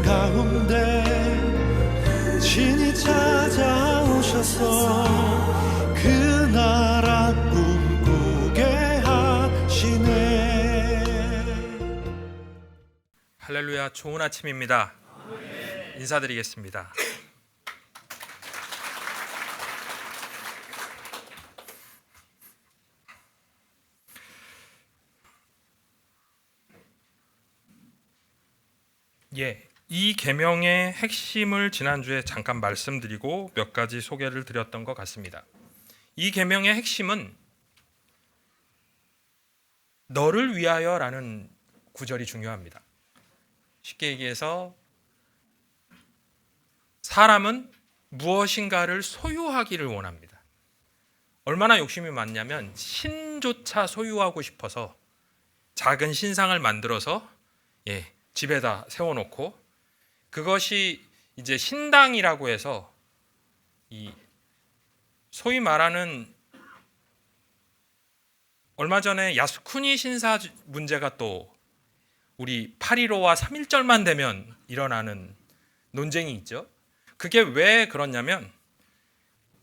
가운데 친히 찾아오셔서 그 나라 꿈꾸게 하시네. 할렐루야, 좋은 아침입니다. 인사드리겠습니다. 이 계명의 핵심을 지난주에 잠깐 말씀드리고 몇 가지 소개를 드렸던 것 같습니다. 이 계명의 핵심은 너를 위하여라는 구절이 중요합니다. 쉽게 얘기해서 사람은 무엇인가를 소유하기를 원합니다. 얼마나 욕심이 많냐면 신조차 소유하고 싶어서 작은 신상을 만들어서 집에다 세워놓고, 그것이 이제 신당이라고 해서 이 소위 말하는, 얼마 전에 야스쿠니 신사 문제가 또 우리 8.15와 3.1절만 되면 일어나는 논쟁이 있죠. 그게 왜 그렇냐면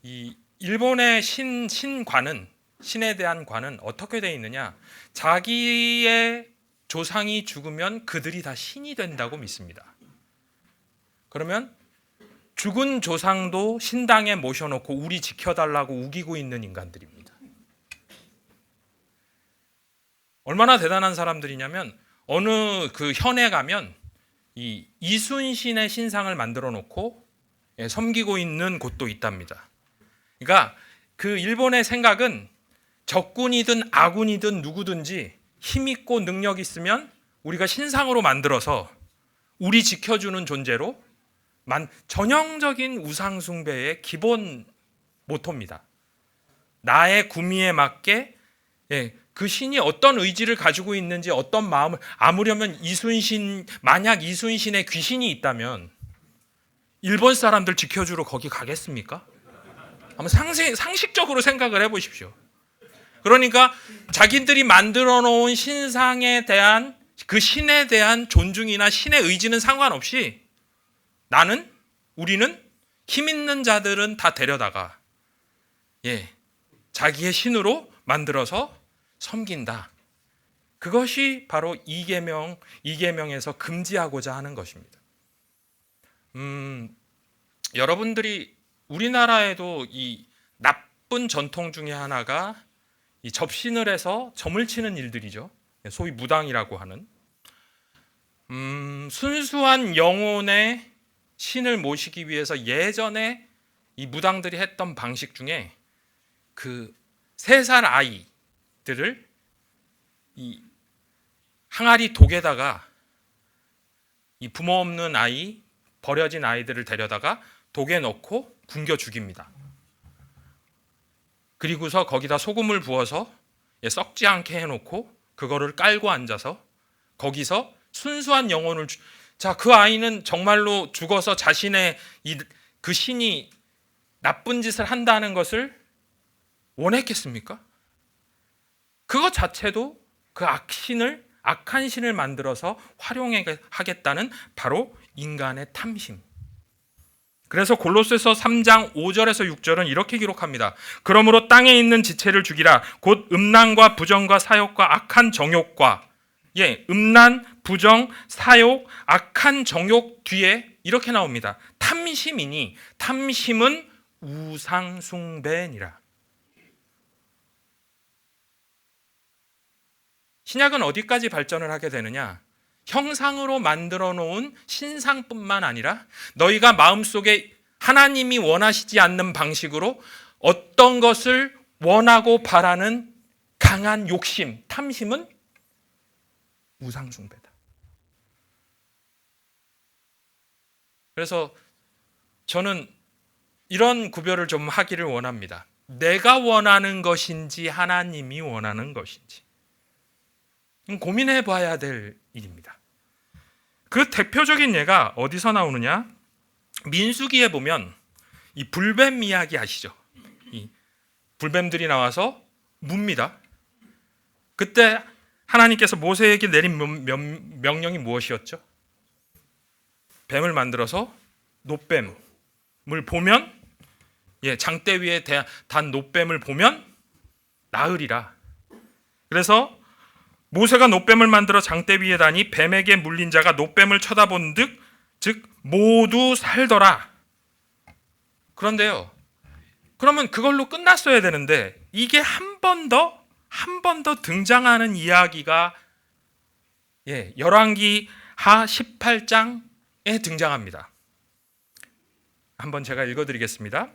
이 일본의 신관은, 신에 대한 관은 어떻게 되어 있느냐, 자기의 조상이 죽으면 그들이 다 신이 된다고 믿습니다. 그러면 죽은 조상도 신당에 모셔놓고 우리 지켜달라고 우기고 있는 인간들입니다. 얼마나 대단한 사람들이냐면 어느 그 현에 가면 이 이순신의 신상을 만들어 놓고 섬기고 있는 곳도 있답니다. 그러니까 그 일본의 생각은 적군이든 아군이든 누구든지 힘 있고 능력 있으면 우리가 신상으로 만들어서 우리 지켜주는 존재로, 전형적인 우상 숭배의 기본 모토입니다. 나의 구미에 맞게 그 신이 어떤 의지를 가지고 있는지, 어떤 마음을, 아무려면 만약 이순신의 귀신이 있다면 일본 사람들 지켜주러 거기 가겠습니까? 한번 상식적으로 생각을 해보십시오. 그러니까 자기들이 만들어 놓은 신상에 대한, 그 신에 대한 존중이나 신의 의지는 상관없이 우리는 힘 있는 자들은 다 데려다가 자기의 신으로 만들어서 섬긴다. 그것이 바로 이계명에서 금지하고자 하는 것입니다. 여러분들이, 우리나라에도 이 나쁜 전통 중에 하나가 이 접신을 해서 점을 치는 일들이죠. 소위 무당이라고 하는, 순수한 영혼의 신을 모시기 위해서 예전에 이 무당들이 했던 방식 중에 그 3살 아이들을 이 항아리 독에다가, 이 부모 없는 아이, 버려진 아이들을 데려다가 독에 넣고 굶겨 죽입니다. 그리고서 거기다 소금을 부어서 썩지 않게 해놓고 그거를 깔고 앉아서 거기서 순수한 영혼을 그 아이는 정말로 죽어서 자신의 그 신이 나쁜 짓을 한다는 것을 원했겠습니까? 그것 자체도 그 악한 신을 만들어서 활용하겠다는 바로 인간의 탐심. 그래서 골로새서 3장 5절에서 6절은 이렇게 기록합니다. 그러므로 땅에 있는 지체를 죽이라. 곧 음란과 부정과 사욕과 악한 정욕과, 음란, 부정, 사욕, 악한 정욕 뒤에 이렇게 나옵니다. 탐심이니 탐심은 우상숭배니라. 신약은 어디까지 발전을 하게 되느냐? 형상으로 만들어 놓은 신상뿐만 아니라 너희가 마음속에 하나님이 원하시지 않는 방식으로 어떤 것을 원하고 바라는 강한 욕심, 탐심은 우상숭배다. 그래서 저는 이런 구별을 좀 하기를 원합니다. 내가 원하는 것인지 하나님이 원하는 것인지 고민해 봐야 될 일입니다. 그 대표적인 예가 어디서 나오느냐? 민수기에 보면 이 불뱀 이야기 아시죠? 이 불뱀들이 나와서 묻니다. 그때 하나님께서 모세에게 내린 명령이 무엇이었죠? 뱀을 만들어서 놋뱀을 보면, 장대 위에 단 놋뱀을 보면 나으리라. 그래서 모세가 놋뱀을 만들어 장대 위에 다니 뱀에게 물린 자가 놋뱀을 쳐다본 즉 모두 살더라. 그런데요, 그러면 그걸로 끝났어야 되는데 이게 한 번 더 등장하는 이야기가 열왕기 하 18장에 등장합니다. 한번 제가 읽어드리겠습니다.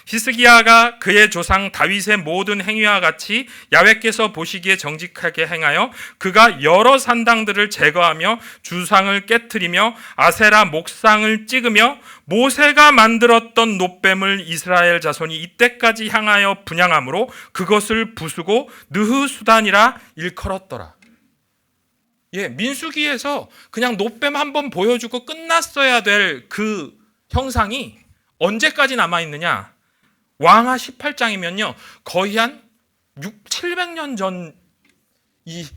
히스기야가 그의 조상 다윗의 모든 행위와 같이 야훼께서 보시기에 정직하게 행하여 그가 여러 산당들을 제거하며 주상을 깨트리며 아세라 목상을 찍으며 모세가 만들었던 놋뱀을 이스라엘 자손이 이때까지 향하여 분향함으로 그것을 부수고 느흐수단이라 일컬었더라. 민수기에서 그냥 놋뱀 한번 보여주고 끝났어야 될 그 형상이 언제까지 남아있느냐? 왕하 18장이면요 거의 한 700년 전 이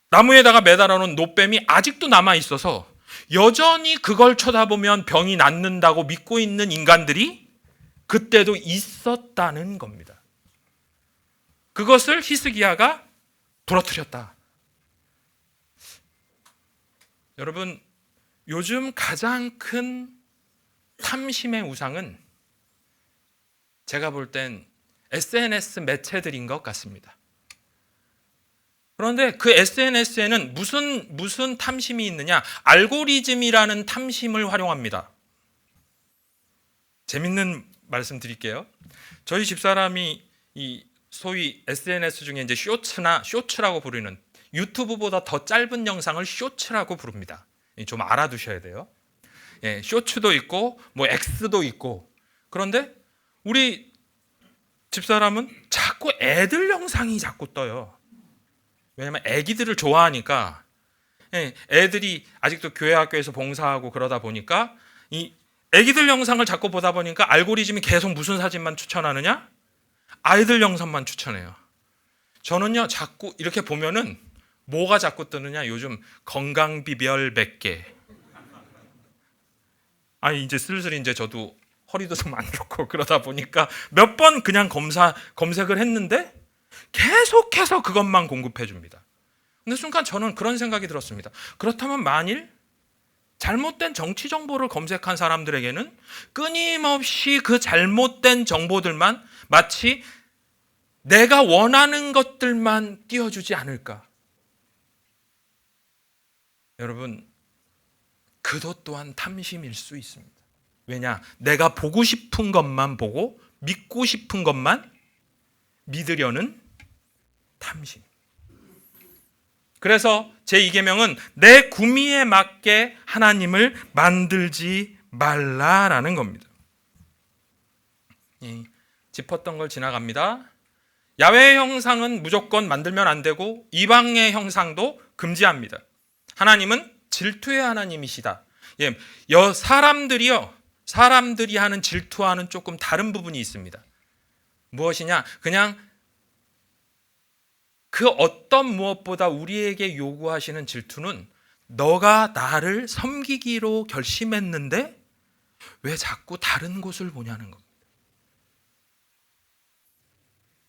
나무에다가 매달아 놓은 놋뱀이 아직도 남아있어서 여전히 그걸 쳐다보면 병이 낫는다고 믿고 있는 인간들이 그때도 있었다는 겁니다. 그것을 히스기야가 부러뜨렸다. 여러분, 요즘 가장 큰 탐심의 우상은 제가 볼 땐 SNS 매체들인 것 같습니다. 그런데 그 SNS에는 무슨 탐심이 있느냐? 알고리즘이라는 탐심을 활용합니다. 재밌는 말씀 드릴게요. 저희 집사람이 이 소위 SNS 중에 이제 쇼츠라고 부르는 유튜브보다 더 짧은 영상을 쇼츠라고 부릅니다. 좀 알아두셔야 돼요. 쇼츠도 있고 뭐 X도 있고. 그런데 우리 집사람은 자꾸 애들 영상이 자꾸 떠요. 왜냐면 애기들을 좋아하니까. 애들이 아직도 교회 학교에서 봉사하고 그러다 보니까 이 애기들 영상을 자꾸 보다 보니까 알고리즘이 계속 무슨 사진만 추천하느냐? 아이들 영상만 추천해요. 저는요 자꾸 이렇게 보면은 뭐가 자꾸 뜨느냐? 요즘 건강 비별 100개. 이제 슬슬 이제 저도 허리도 좀 안 좋고 그러다 보니까 몇 번 그냥 검색을 했는데 계속해서 그것만 공급해 줍니다. 근데 순간 저는 그런 생각이 들었습니다. 그렇다면 만일 잘못된 정치 정보를 검색한 사람들에게는 끊임없이 그 잘못된 정보들만 마치 내가 원하는 것들만 띄워주지 않을까? 여러분, 그것 또한 탐심일 수 있습니다. 왜냐? 내가 보고 싶은 것만 보고 믿고 싶은 것만 믿으려는 탐심. 그래서 제2계명은 내 구미에 맞게 하나님을 만들지 말라라는 겁니다. 짚었던 걸 지나갑니다. 야훼의 형상은 무조건 만들면 안 되고 이방의 형상도 금지합니다. 하나님은 질투의 하나님이시다. 사람들이 하는 질투와는 조금 다른 부분이 있습니다. 무엇이냐? 그냥 그 어떤 무엇보다 우리에게 요구하시는 질투는 너가 나를 섬기기로 결심했는데 왜 자꾸 다른 곳을 보냐는 겁니다.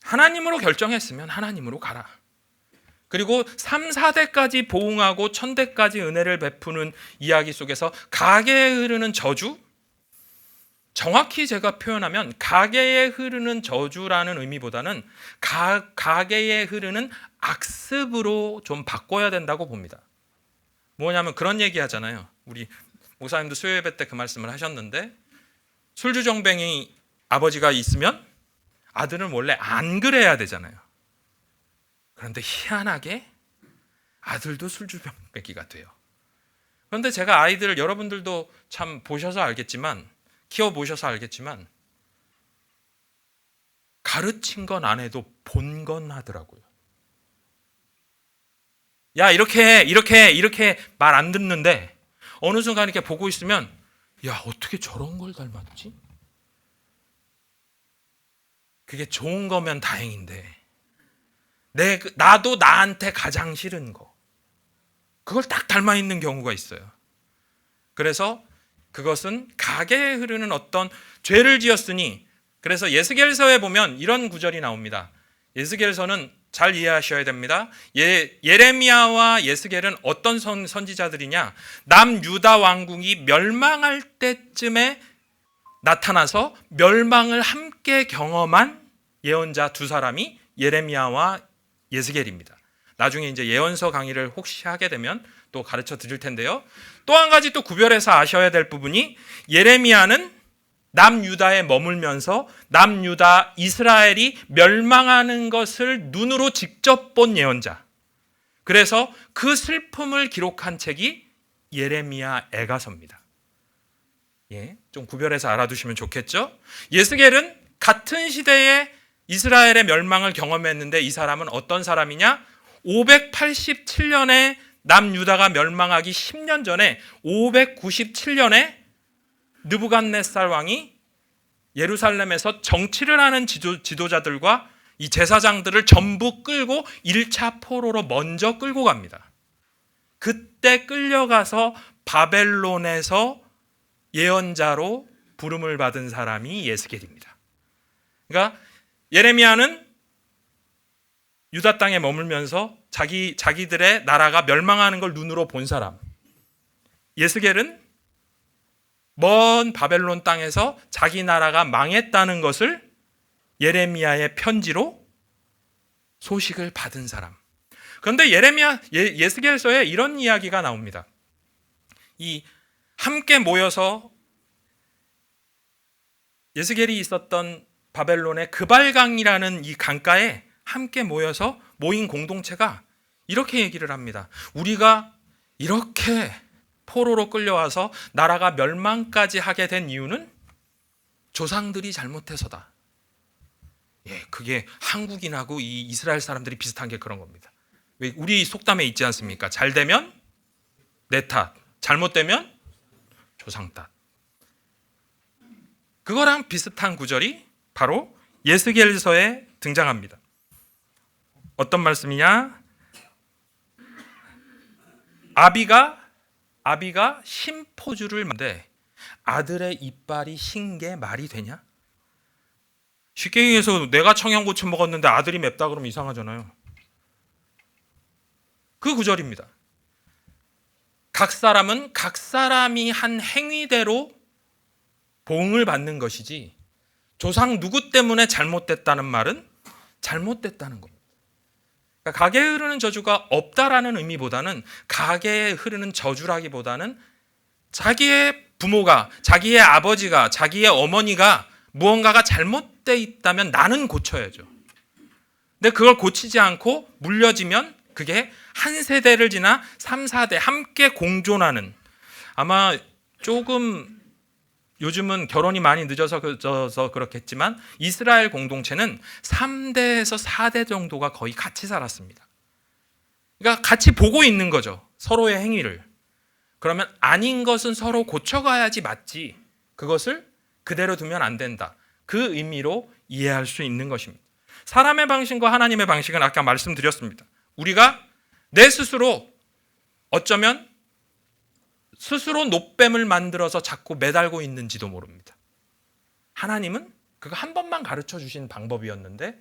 하나님으로 결정했으면 하나님으로 가라. 그리고 3, 4대까지 보응하고 1000대까지 은혜를 베푸는 이야기 속에서 가계에 흐르는 저주, 정확히 제가 표현하면 가계에 흐르는 저주라는 의미보다는 가계에 흐르는 악습으로 좀 바꿔야 된다고 봅니다. 뭐냐면 그런 얘기 하잖아요. 우리 목사님도 수요예배 때 그 말씀을 하셨는데 술주정뱅이 아버지가 있으면 아들은 원래 안 그래야 되잖아요. 그런데 희한하게 아들도 술주정뱅이가 돼요. 그런데 제가 아이들을 여러분들도 참 보셔서 알겠지만 키워보셔서 알겠지만 가르친 건 안 해도 본 건 하더라고요. 야 이렇게 말 안 듣는데 어느 순간 이렇게 보고 있으면 야 어떻게 저런 걸 닮았지? 그게 좋은 거면 다행인데 나도 나한테 가장 싫은 거 그걸 딱 닮아 있는 경우가 있어요. 그래서 그것은 가게에 흐르는 어떤 죄를 지었으니, 그래서 예스겔서에 보면 이런 구절이 나옵니다. 예스겔서는 잘 이해하셔야 됩니다. 예레미야와 예스겔은 어떤 선지자들이냐? 남유다 왕국이 멸망할 때쯤에 나타나서 멸망을 함께 경험한 예언자 두 사람이 예레미야와 예스겔입니다. 나중에 이제 예언서 강의를 혹시 하게 되면 또 가르쳐 드릴 텐데요. 또 한 가지 또 구별해서 아셔야 될 부분이, 예레미야는 남유다에 머물면서 남유다 이스라엘이 멸망하는 것을 눈으로 직접 본 예언자. 그래서 그 슬픔을 기록한 책이 예레미야 애가서입니다. 예, 좀 구별해서 알아두시면 좋겠죠? 예스겔은 같은 시대에 이스라엘의 멸망을 경험했는데, 이 사람은 어떤 사람이냐? 587년에 남유다가 멸망하기 10년 전에 597년에 느부갓네살 왕이 예루살렘에서 정치를 하는 지도자들과 이 제사장들을 전부 끌고 1차 포로로 먼저 끌고 갑니다. 그때 끌려가서 바벨론에서 예언자로 부름을 받은 사람이 예스겔입니다. 그러니까 예레미야는 유다 땅에 머물면서 자기들의 나라가 멸망하는 걸 눈으로 본 사람. 예스겔은 먼 바벨론 땅에서 자기 나라가 망했다는 것을 예레미야의 편지로 소식을 받은 사람. 그런데 예스겔서에 이런 이야기가 나옵니다. 이 함께 모여서 예스겔이 있었던 바벨론의 그발강이라는 이 강가에 함께 모여서 모인 공동체가 이렇게 얘기를 합니다. 우리가 이렇게 포로로 끌려와서 나라가 멸망까지 하게 된 이유는 조상들이 잘못해서다. 예, 그게 한국인하고 이 이스라엘 사람들이 비슷한 게 그런 겁니다. 왜 우리 속담에 있지 않습니까? 잘 되면 내 탓, 잘못되면 조상 탓. 그거랑 비슷한 구절이 바로 예스겔서에 등장합니다. 어떤 말씀이냐? 아비가 심포주를 만데 아들의 이빨이 신 게 말이 되냐? 쉽게 얘기해서 내가 청양고추 먹었는데 아들이 맵다 그러면 이상하잖아요. 그 구절입니다. 각 사람은 각 사람이 한 행위대로 보응을 받는 것이지, 조상 누구 때문에 잘못됐다는 말은 잘못됐다는 겁니다. 그러니까 가게에 흐르는 저주가 없다라는 의미보다는, 가게에 흐르는 저주라기보다는 자기의 부모가, 자기의 아버지가, 자기의 어머니가 무언가가 잘못되어 있다면 나는 고쳐야죠. 근데 그걸 고치지 않고 물려지면 그게 한 세대를 지나 3, 4대 함께 공존하는, 아마 조금 요즘은 결혼이 많이 늦어서 그렇겠지만 이스라엘 공동체는 3대에서 4대 정도가 거의 같이 살았습니다. 그러니까 같이 보고 있는 거죠, 서로의 행위를. 그러면 아닌 것은 서로 고쳐가야지 맞지, 그것을 그대로 두면 안 된다. 그 의미로 이해할 수 있는 것입니다. 사람의 방식과 하나님의 방식은 아까 말씀드렸습니다. 우리가 내 스스로 어쩌면 스스로 노뱀을 만들어서 자꾸 매달고 있는지도 모릅니다. 하나님은 그거 한 번만 가르쳐 주신 방법이었는데,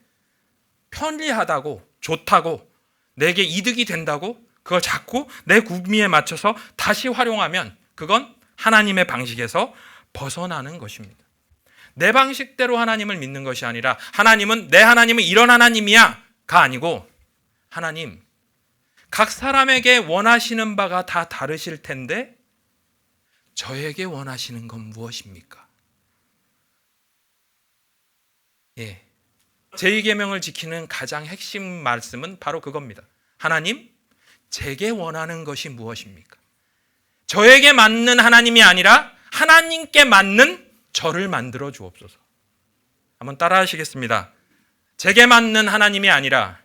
편리하다고, 좋다고, 내게 이득이 된다고 그걸 자꾸 내 구미에 맞춰서 다시 활용하면 그건 하나님의 방식에서 벗어나는 것입니다. 내 방식대로 하나님을 믿는 것이 아니라, 하나님은 내 하나님은 이런 하나님이야 가 아니고, 하나님 각 사람에게 원하시는 바가 다 다르실 텐데 저에게 원하시는 건 무엇입니까? 예, 제2계명을 지키는 가장 핵심 말씀은 바로 그겁니다. 하나님, 제게 원하는 것이 무엇입니까? 저에게 맞는 하나님이 아니라 하나님께 맞는 저를 만들어 주옵소서. 한번 따라 하시겠습니다. 제게 맞는 하나님이 아니라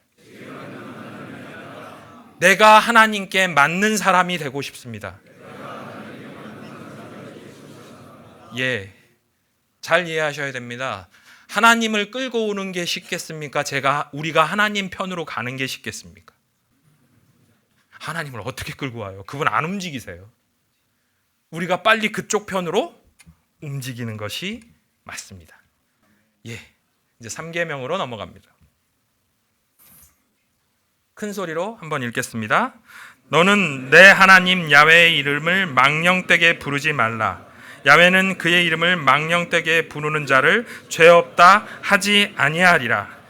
내가 하나님께 맞는 사람이 되고 싶습니다. 예, 잘 이해하셔야 됩니다. 하나님을 끌고 오는 게 쉽겠습니까? 우리가 하나님 편으로 가는 게 쉽겠습니까? 하나님을 어떻게 끌고 와요? 그분 안 움직이세요. 우리가 빨리 그쪽 편으로 움직이는 것이 맞습니다. 예, 이제 3계명으로 넘어갑니다. 큰 소리로 한번 읽겠습니다. 너는 내 하나님 야훼의 이름을 망령되게 부르지 말라. 야훼는 그의 이름을 망령되게 부르는 자를 죄 없다 하지 아니하리라.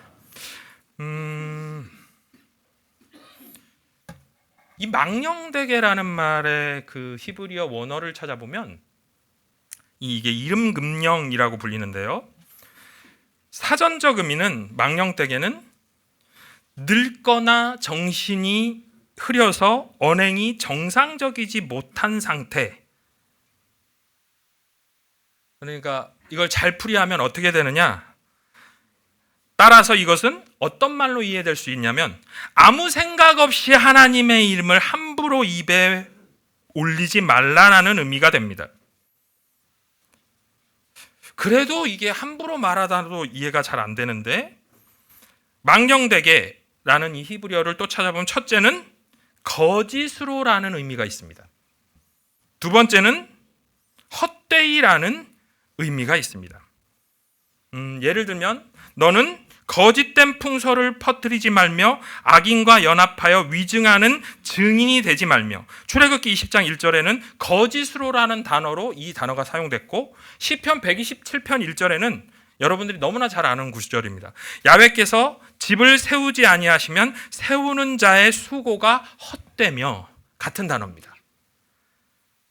이 망령되게라는 말의 그 히브리어 원어를 찾아보면 이게 이름 금령이라고 불리는데요. 사전적 의미는 망령되게는 늙거나 정신이 흐려서 언행이 정상적이지 못한 상태. 그러니까 이걸 잘 풀이하면 어떻게 되느냐? 따라서 이것은 어떤 말로 이해될 수 있냐면 아무 생각 없이 하나님의 이름을 함부로 입에 올리지 말라라는 의미가 됩니다. 그래도 이게 함부로 말하다도 이해가 잘 안 되는데 망령되게라는 이 히브리어를 또 찾아보면 첫째는 거짓으로라는 의미가 있습니다. 두 번째는 헛되이라는 의미가 있습니다. 예를 들면 너는 거짓된 풍설을 퍼뜨리지 말며 악인과 연합하여 위증하는 증인이 되지 말며. 출애굽기 20장 1절에는 거짓으로라는 단어로 이 단어가 사용됐고 시편 127편 1절에는 여러분들이 너무나 잘 아는 구절입니다. 야훼께서 집을 세우지 아니하시면 세우는 자의 수고가 헛되며, 같은 단어입니다.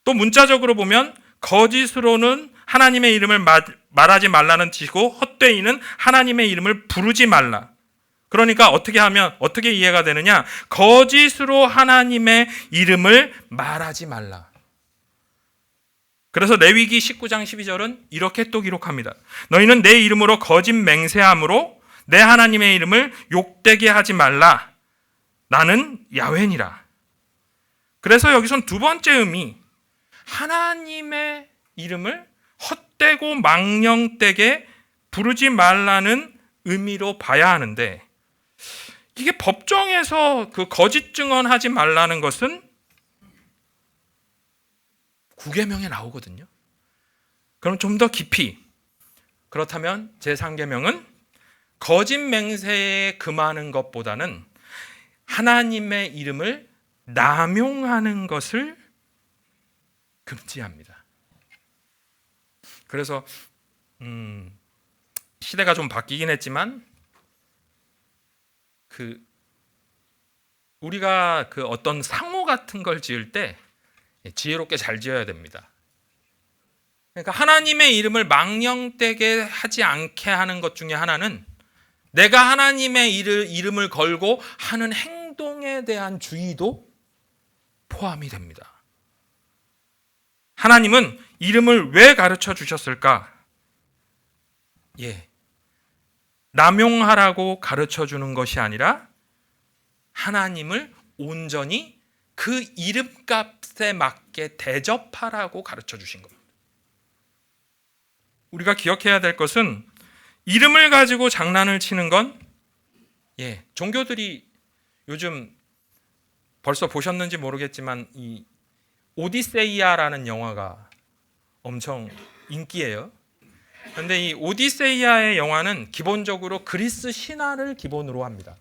또 문자적으로 보면 거짓으로는 하나님의 이름을 말하지 말라는 뜻이고 헛되이는 하나님의 이름을 부르지 말라. 그러니까 어떻게 이해가 되느냐? 거짓으로 하나님의 이름을 말하지 말라. 그래서 레위기 19장 12절은 이렇게 또 기록합니다. 너희는 내 이름으로 거짓 맹세함으로 내 하나님의 이름을 욕되게 하지 말라. 나는 야훼니라. 그래서 여기선 두 번째 의미, 하나님의 이름을 헛되고 망령되게 부르지 말라는 의미로 봐야 하는데, 이게 법정에서 그 거짓 증언하지 말라는 것은 9계명에 나오거든요. 그럼 좀 더 깊이, 그렇다면 제3계명은 거짓 맹세에 금하는 것보다는 하나님의 이름을 남용하는 것을 금지합니다. 그래서 시대가 좀 바뀌긴 했지만 우리가 어떤 상호 같은 걸 지을 때 지혜롭게 잘 지어야 됩니다. 그러니까 하나님의 이름을 망령되게 하지 않게 하는 것 중에 하나는 내가 하나님의 이름을 걸고 하는 행동에 대한 주의도 포함이 됩니다. 하나님은 이름을 왜 가르쳐 주셨을까? 남용하라고 가르쳐 주는 것이 아니라 하나님을 온전히 그 이름값에 맞게 대접하라고 가르쳐 주신 겁니다. 우리가 기억해야 될 것은 이름을 가지고 장난을 치는 건 종교들이 요즘 벌써 보셨는지 모르겠지만 이 오디세이아라는 영화가 엄청 인기예요. 그런데 이 오디세이아의 영화는 기본적으로 그리스 신화를 기본으로 합니다.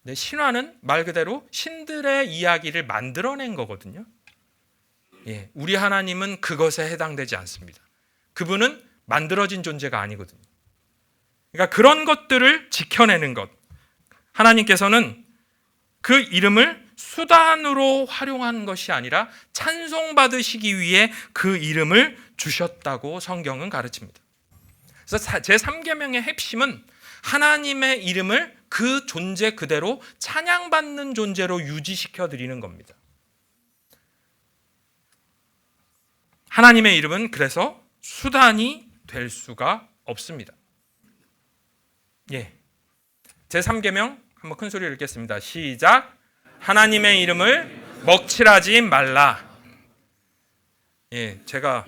근데 신화는 말 그대로 신들의 이야기를 만들어낸 거거든요. 우리 하나님은 그것에 해당되지 않습니다. 그분은 만들어진 존재가 아니거든요. 그러니까 그런 것들을 지켜내는 것, 하나님께서는 그 이름을 수단으로 활용한 것이 아니라 찬송받으시기 위해 그 이름을 주셨다고 성경은 가르칩니다. 그래서 제3계명의 핵심은 하나님의 이름을 그 존재 그대로 찬양받는 존재로 유지시켜 드리는 겁니다. 하나님의 이름은 그래서 수단이 될 수가 없습니다. 제3계명 한번 큰 소리로 읽겠습니다. 시작. 하나님의 이름을 먹칠하지 말라. 제가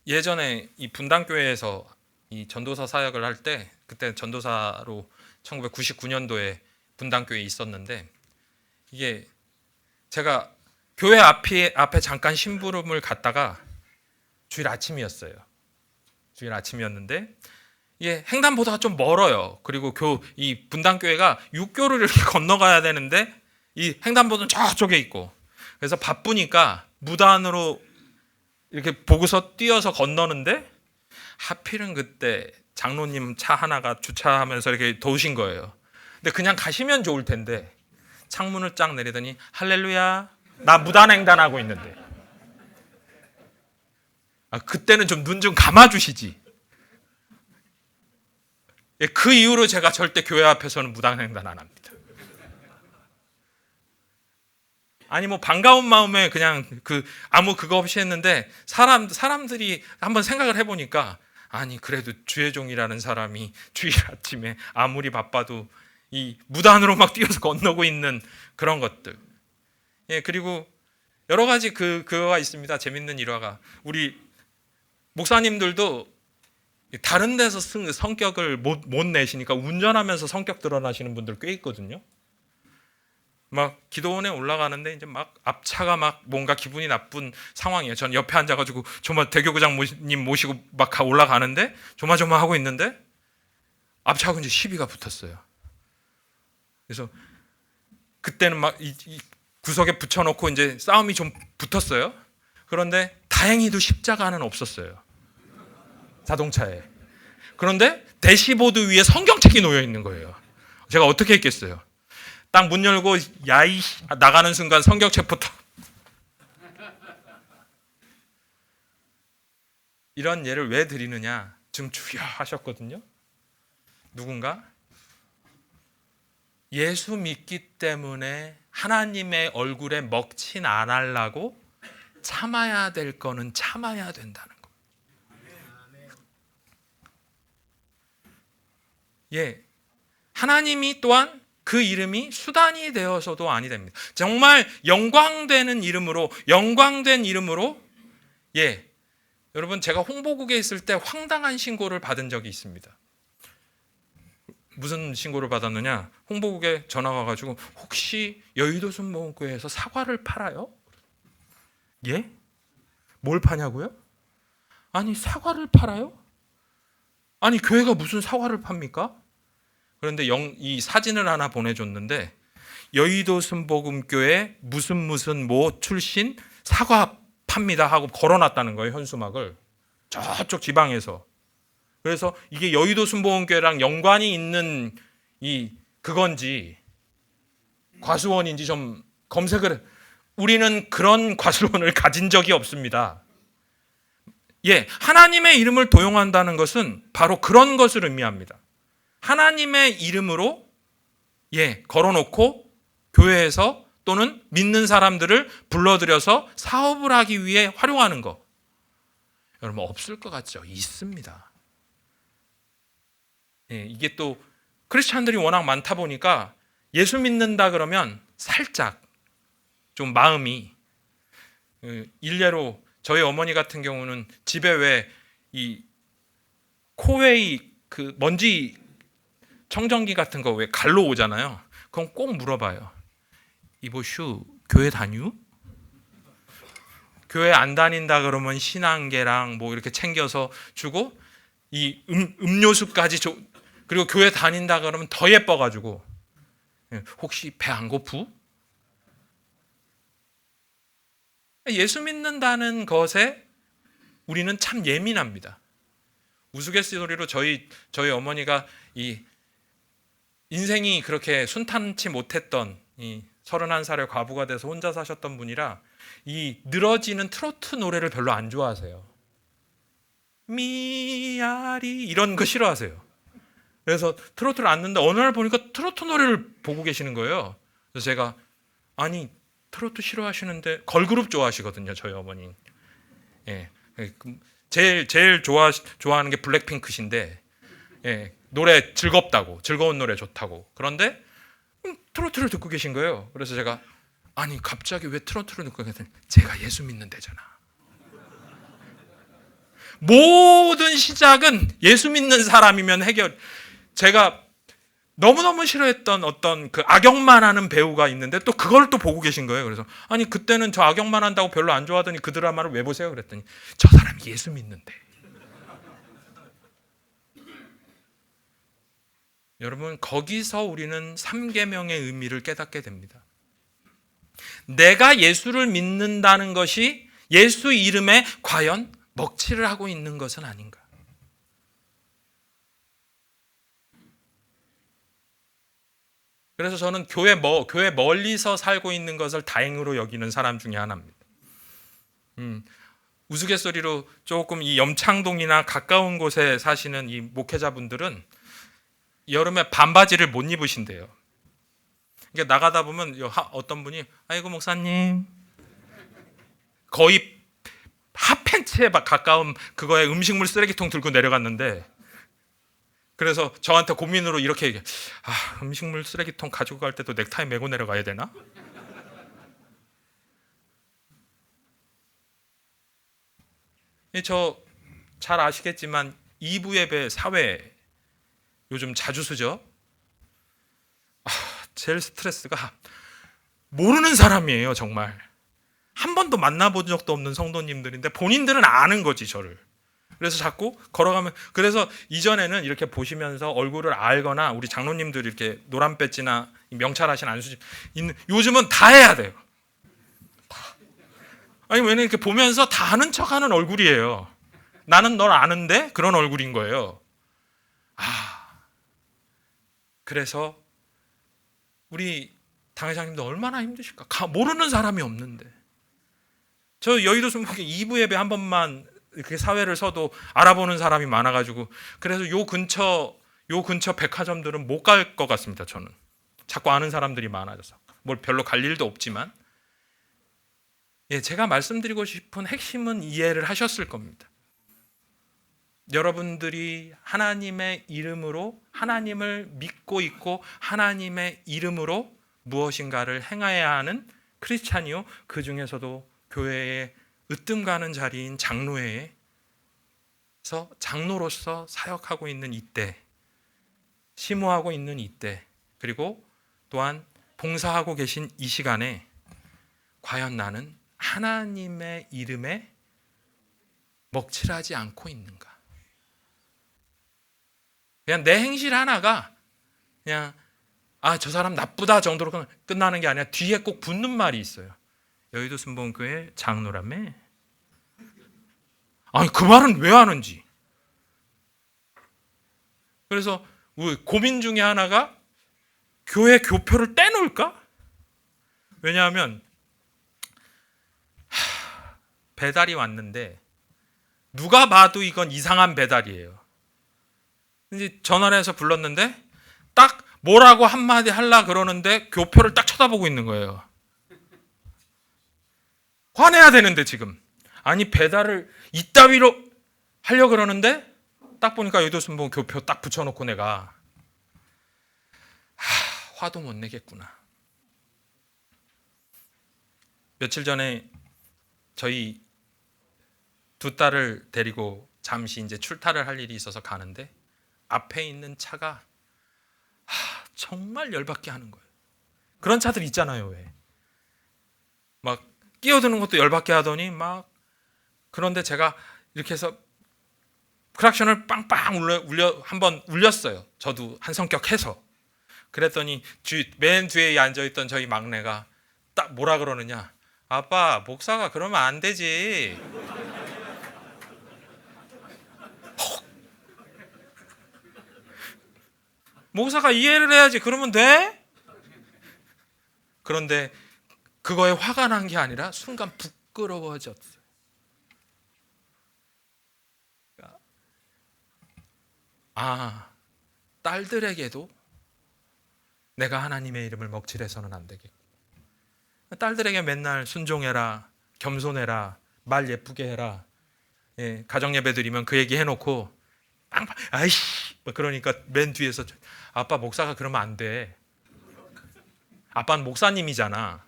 예전에 이 분당교회에서 이 전도사 사역을 할 때, 그때 전도사로 1999년도에 분당교회에 있었는데, 이게 제가 교회 앞에 잠깐 심부름을 갔다가 주일 아침이었어요. 주일 아침이었는데 이게 횡단보도가 좀 멀어요. 그리고 이 분당교회가 육교를 이렇게 건너가야 되는데 이 횡단보도는 저쪽에 있고, 그래서 바쁘니까 무단으로 이렇게 보고서 뛰어서 건너는데 하필은 그때 장로님 차 하나가 주차하면서 이렇게 도우신 거예요. 근데 그냥 가시면 좋을 텐데 창문을 쫙 내리더니 할렐루야, 나 무단횡단하고 있는데. 그때는 좀 눈 좀 감아주시지. 그 이후로 제가 절대 교회 앞에서는 무단횡단 안 합니다. 아니 뭐 반가운 마음에 그냥 아무 그거 없이 했는데 사람들이 한번 생각을 해보니까, 아니 그래도 주의 종이라는 사람이 주일 아침에 아무리 바빠도 이 무단으로 막 뛰어서 건너고 있는 그런 것들. 예, 그리고 여러 가지 그거가 있습니다. 재밌는 일화가. 우리 목사님들도 다른 데서 성격을 못 내시니까 운전하면서 성격 드러나시는 분들 꽤 있거든요. 막 기도원에 올라가는데 이제 막 앞차가 막 뭔가 기분이 나쁜 상황이에요. 전 옆에 앉아가지고 대교구장님 모시고 막 올라가는데 조마조마하고 있는데 앞차하고 이제 시비가 붙었어요. 그래서 그때는 막 이 구석에 붙여놓고 이제 싸움이 좀 붙었어요. 그런데 다행히도 십자가는 없었어요. 자동차에. 그런데 대시보드 위에 성경책이 놓여 있는 거예요. 제가 어떻게 했겠어요? 딱 문 열고 야이 나가는 순간 성경책부터. 이런 예를 왜 드리느냐? 지금 주여 하셨거든요. 누군가 예수 믿기 때문에 하나님의 얼굴에 먹친 안 하려고 참아야 될 거는 참아야 된다는 거. 예, 하나님이 또한 그 이름이 수단이 되어서도 아니 됩니다. 정말 영광된 이름으로, 예, 여러분 제가 홍보국에 있을 때 황당한 신고를 받은 적이 있습니다. 무슨 신고를 받았느냐? 홍보국에 전화가 와가지고 혹시 여의도 순복음교회에서 사과를 팔아요? 예? 뭘 파냐고요? 아니 사과를 팔아요? 아니 교회가 무슨 사과를 팝니까? 그런데 이 사진을 하나 보내줬는데 여의도 순복음교회 무슨 뭐 출신 사과 팝니다 하고 걸어놨다는 거예요. 현수막을 저쪽 지방에서. 그래서 이게 여의도 순복음교회랑 연관이 있는 그건지 과수원인지 좀 검색을. 우리는 그런 과수원을 가진 적이 없습니다. 예, 하나님의 이름을 도용한다는 것은 바로 그런 것을 의미합니다. 하나님의 이름으로 걸어놓고 교회에서 또는 믿는 사람들을 불러들여서 사업을 하기 위해 활용하는 거. 여러분 없을 것 같죠? 있습니다. 예, 이게 또 크리스찬들이 워낙 많다 보니까 예수 믿는다 그러면 살짝 좀 마음이, 일례로 저희 어머니 같은 경우는 집에 왜 이 코웨이 먼지 청정기 같은 거 왜 갈로 오잖아요. 그럼 꼭 물어봐요. 이보슈 교회 다뉴? 교회 안 다닌다 그러면 신앙계랑 뭐 이렇게 챙겨서 주고 이 음료수까지 그리고 교회 다닌다 그러면 더 예뻐가지고 혹시 배 안 고프? 예수 믿는다는 것에 우리는 참 예민합니다. 우스갯소리로 저희 어머니가 이 인생이 그렇게 순탄치 못했던 이 31살의 과부가 돼서 혼자 사셨던 분이라 이 늘어지는 트로트 노래를 별로 안 좋아하세요. 미아리 이런 거 싫어하세요. 그래서 트로트를 안 듣는데 어느 날 보니까 트로트 노래를 보고 계시는 거예요. 그래서 제가 아니 트로트 싫어하시는데 걸그룹 좋아하시거든요. 저희 어머니. 예, 제일 좋아하는 게 블랙핑크신데, 예, 노래 즐겁다고, 즐거운 노래 좋다고. 그런데 트로트를 듣고 계신 거예요. 그래서 제가 아니 갑자기 왜 트로트를 듣고 계세요? 제가 예수 믿는 데잖아. 모든 시작은 예수 믿는 사람이면 제가 너무너무 싫어했던 어떤 그 악역만 하는 배우가 있는데 또 그걸 또 보고 계신 거예요. 그래서 아니 그때는 저 악역만 한다고 별로 안 좋아하더니 그 드라마를 왜 보세요? 그랬더니 저 사람이 예수 믿는데. 여러분 거기서 우리는 3계명의 의미를 깨닫게 됩니다. 내가 예수를 믿는다는 것이 예수 이름에 과연 먹칠을 하고 있는 것은 아닌가? 그래서 저는 교회 멀리서 살고 있는 것을 다행으로 여기는 사람 중에 하나입니다. 우스갯소리로 조금 이 염창동이나 가까운 곳에 사시는 이 목회자분들은 여름에 반바지를 못 입으신대요. 그러니까 나가다 보면 어떤 분이 아이고 목사님 거의 핫팬츠에 가까운 그거에 음식물 쓰레기통 들고 내려갔는데 그래서 저한테 고민으로 이렇게 얘기해. 음식물 쓰레기통 가지고 갈 때도 넥타이 메고 내려가야 되나? 저 잘 아시겠지만 2부 예배 사회 요즘 자주 쓰죠. 제일 스트레스가 모르는 사람이에요. 정말 한 번도 만나본 적도 없는 성도님들인데 본인들은 아는 거지 저를. 그래서 자꾸 걸어가면 그래서 이전에는 이렇게 보시면서 얼굴을 알거나 우리 장로님들 이렇게 노란 배지나 명찰하신 안수집 있는 요즘은 다 해야 돼요. 아니 왜냐면 이렇게 보면서 다 아는 척하는 얼굴이에요. 나는 널 아는데 그런 얼굴인 거예요. 그래서 우리 당회장님도 얼마나 힘드실까? 모르는 사람이 없는데 저 여의도 순복에 2부 예배 한 번만 이렇게 사회를 서도 알아보는 사람이 많아가지고 그래서 요 근처 백화점들은 못 갈 것 같습니다. 저는 자꾸 아는 사람들이 많아져서 뭘 별로 갈 일도 없지만 제가 말씀드리고 싶은 핵심은 이해를 하셨을 겁니다. 여러분들이 하나님의 이름으로 하나님을 믿고 있고 하나님의 이름으로 무엇인가를 행해야 하는 크리스찬이요 그 중에서도 교회에 으뜸 가는 자리인 장로회에서 장로로서 사역하고 있는 이때, 심호하고 있는 이때, 그리고 또한 봉사하고 계신 이 시간에 과연 나는 하나님의 이름에 먹칠하지 않고 있는가? 그냥 내 행실 하나가 그냥 저 사람 나쁘다 정도로 끝나는 게 아니라 뒤에 꼭 붙는 말이 있어요. 여의도 순복음교회 장로라며? 아니 그 말은 왜 하는지. 그래서 고민 중에 하나가 교회 교표를 떼놓을까? 왜냐하면 배달이 왔는데 누가 봐도 이건 이상한 배달이에요. 이제 전화를 해서 불렀는데 딱 뭐라고 한마디 하려 그러는데 교표를 딱 쳐다보고 있는 거예요. 화내야 되는데 지금 아니 배달을 이따위로 하려고 그러는데 딱 보니까 여의도순복음 교표 딱 붙여놓고 내가 화도 못 내겠구나. 며칠 전에 저희 두 딸을 데리고 잠시 이제 출타를 할 일이 있어서 가는데 앞에 있는 차가 정말 열받게 하는 거예요. 그런 차들 있잖아요. 왜? 막 끼어드는 것도 열받게 하더니 막 그런데 제가 이렇게 해서 크락션을 빵빵 한번 울렸어요. 저도 한 성격 해서. 그랬더니 맨 뒤에 앉아있던 저희 막내가 딱 뭐라 그러느냐. 아빠 목사가 그러면 안 되지. 목사가 이해를 해야지. 그러면 돼? 그런데 그거에 화가 난 게 아니라 순간 부끄러워졌어요. 딸들에게도 내가 하나님의 이름을 먹칠해서는 안 되겠고 딸들에게 맨날 순종해라, 겸손해라, 말 예쁘게 해라. 가정 예배 드리면 그 얘기 해놓고 빵빵 아이씨 그러니까 맨 뒤에서 아빠 목사가 그러면 안 돼. 아빠는 목사님이잖아.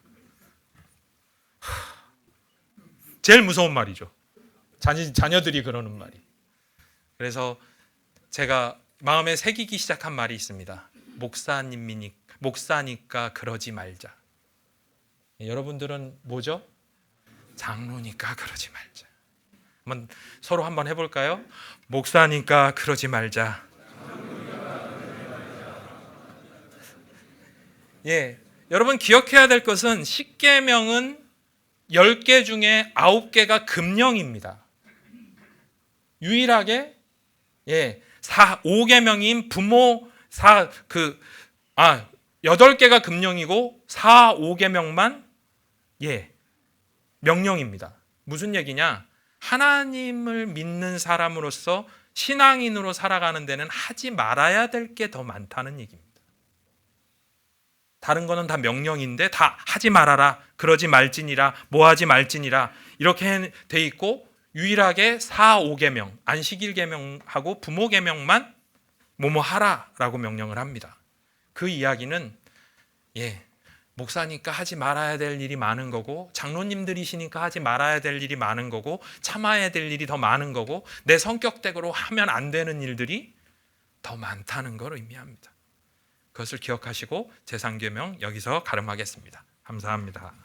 제일 무서운 말이죠. 자녀들이 그러는 말이. 그래서 제가 마음에 새기기 시작한 말이 있습니다. 목사니까 그러지 말자. 여러분들은 뭐죠? 장로니까 그러지 말자. 서로 한번 해볼까요? 목사니까 그러지 말자. 예, 여러분 기억해야 될 것은 십계명은 10개 중에 9개가 금령입니다. 유일하게 5계명인 8개가 금령이고 5계명만 명령입니다. 무슨 얘기냐? 하나님을 믿는 사람으로서 신앙인으로 살아가는 데는 하지 말아야 될 게 더 많다는 얘기입니다. 다른 거는 다 명령인데 다 하지 말아라, 그러지 말지니라, 뭐하지 말지니라 이렇게 돼 있고 유일하게 5계명, 안식일계명하고 부모계명만 뭐뭐 하라라고 명령을 합니다. 그 이야기는 목사니까 하지 말아야 될 일이 많은 거고 장로님들이시니까 하지 말아야 될 일이 많은 거고 참아야 될 일이 더 많은 거고 내 성격대로 하면 안 되는 일들이 더 많다는 걸 의미합니다. 그것을 기억하시고 제3계명 여기서 가름하겠습니다. 감사합니다.